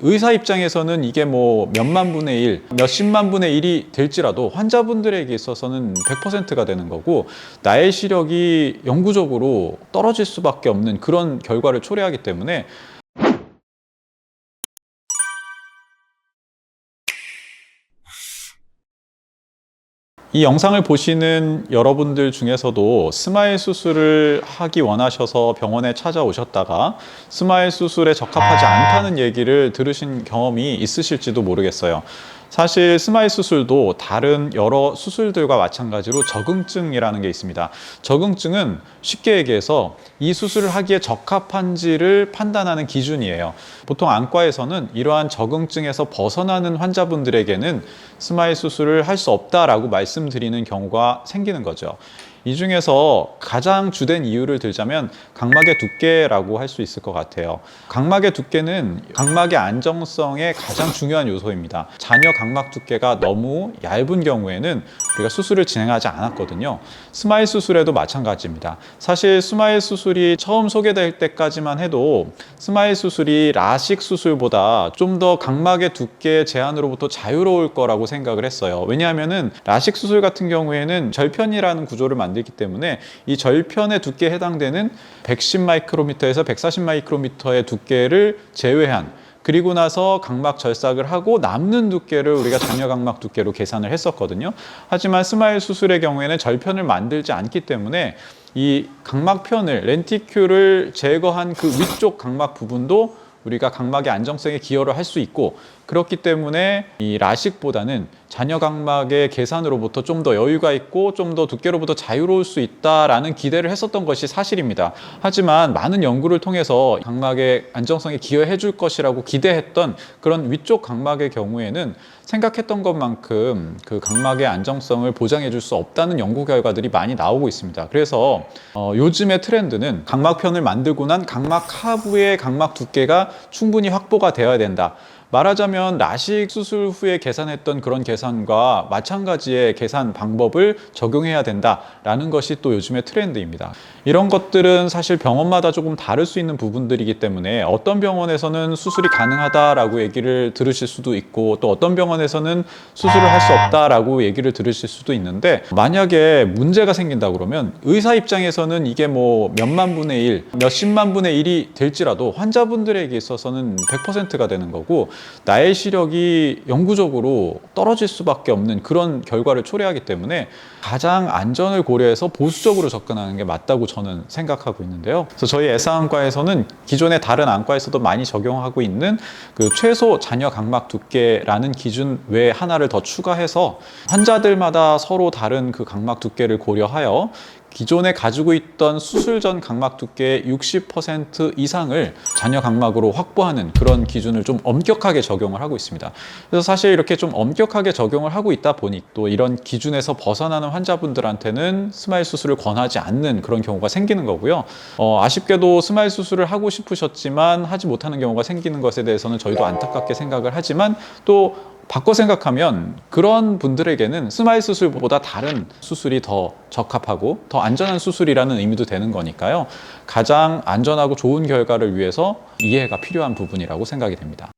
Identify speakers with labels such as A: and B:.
A: 의사 입장에서는 이게 뭐 몇만 분의 1, 몇십만 분의 1이 될지라도 환자분들에게 있어서는 100%가 되는 거고, 나의 시력이 영구적으로 떨어질 수밖에 없는 그런 결과를 초래하기 때문에 이 영상을 보시는 여러분들 중에서도 스마일 수술을 하기 원하셔서 병원에 찾아오셨다가 스마일 수술에 적합하지 않다는 얘기를 들으신 경험이 있으실지도 모르겠어요. 사실 스마일 수술도 다른 여러 수술들과 마찬가지로 적응증이라는 게 있습니다. 적응증은 쉽게 얘기해서 이 수술을 하기에 적합한지를 판단하는 기준이에요. 보통 안과에서는 이러한 적응증에서 벗어나는 환자분들에게는 스마일 수술을 할 수 없다라고 말씀드리는 경우가 생기는 거죠. 이 중에서 가장 주된 이유를 들자면 각막의 두께라고 할 수 있을 것 같아요. 각막의 두께는 각막의 안정성의 가장 중요한 요소입니다. 잔여 각막 두께가 너무 얇은 경우에는 우리가 수술을 진행하지 않았거든요. 스마일 수술에도 마찬가지입니다. 사실 스마일 수술이 처음 소개될 때까지만 해도 스마일 수술이 라식 수술보다 좀 더 각막의 두께 제한으로부터 자유로울 거라고 생각을 했어요. 왜냐하면은 라식 수술 같은 경우에는 절편이라는 구조를 만들기 때문에 이 절편의 두께에 해당되는 110 마이크로미터에서 140 마이크로미터의 두께를 제외한, 그리고 나서 각막 절삭을 하고 남는 두께를 우리가 잔여 각막 두께로 계산을 했었거든요. 하지만 스마일 수술의 경우에는 절편을 만들지 않기 때문에 이 각막편을, 렌티큘을 제거한 그 위쪽 각막 부분도 우리가 각막의 안정성에 기여를 할 수 있고, 그렇기 때문에 이 라식보다는 잔여 각막의 계산으로부터 좀 더 여유가 있고 좀 더 두께로부터 자유로울 수 있다라는 기대를 했었던 것이 사실입니다. 하지만 많은 연구를 통해서 각막의 안정성에 기여해 줄 것이라고 기대했던 그런 위쪽 각막의 경우에는 생각했던 것만큼 그 각막의 안정성을 보장해 줄 수 없다는 연구 결과들이 많이 나오고 있습니다. 그래서 요즘의 트렌드는 각막편을 만들고 난 각막 하부의 각막 두께가 충분히 확보가 되어야 된다. 말하자면 라식 수술 후에 계산했던 그런 계산과 마찬가지의 계산 방법을 적용해야 된다라는 것이 또 요즘의 트렌드입니다. 이런 것들은 사실 병원마다 조금 다를 수 있는 부분들이기 때문에 어떤 병원에서는 수술이 가능하다라고 얘기를 들으실 수도 있고, 또 어떤 병원에서는 수술을 할 수 없다라고 얘기를 들으실 수도 있는데, 만약에 문제가 생긴다 그러면 의사 입장에서는 이게 뭐 몇만 분의 1, 몇십만 분의 1이 될지라도 환자분들에게 있어서는 100%가 되는 거고, 나의 시력이 영구적으로 떨어질 수밖에 없는 그런 결과를 초래하기 때문에 가장 안전을 고려해서 보수적으로 접근하는 게 맞다고 저는 생각하고 있는데요. 그래서 저희 S안과에서는 기존의 다른 안과에서도 많이 적용하고 있는 그 최소 잔여 각막 두께라는 기준 외에 하나를 더 추가해서 환자들마다 서로 다른 그 각막 두께를 고려하여 기존에 가지고 있던 수술 전 각막 두께의 60% 이상을 잔여 각막으로 확보하는 그런 기준을 좀 엄격하게 적용을 하고 있습니다. 그래서 사실 이렇게 좀 엄격하게 적용을 하고 있다 보니 또 이런 기준에서 벗어나는 환자분들한테는 스마일 수술을 권하지 않는 그런 경우가 생기는 거고요. 아쉽게도 스마일 수술을 하고 싶으셨지만 하지 못하는 경우가 생기는 것에 대해서는 저희도 안타깝게 생각을 하지만, 또 바꿔 생각하면 그런 분들에게는 스마일 수술보다 다른 수술이 더 적합하고 더 안전한 수술이라는 의미도 되는 거니까요. 가장 안전하고 좋은 결과를 위해서 이해가 필요한 부분이라고 생각이 됩니다.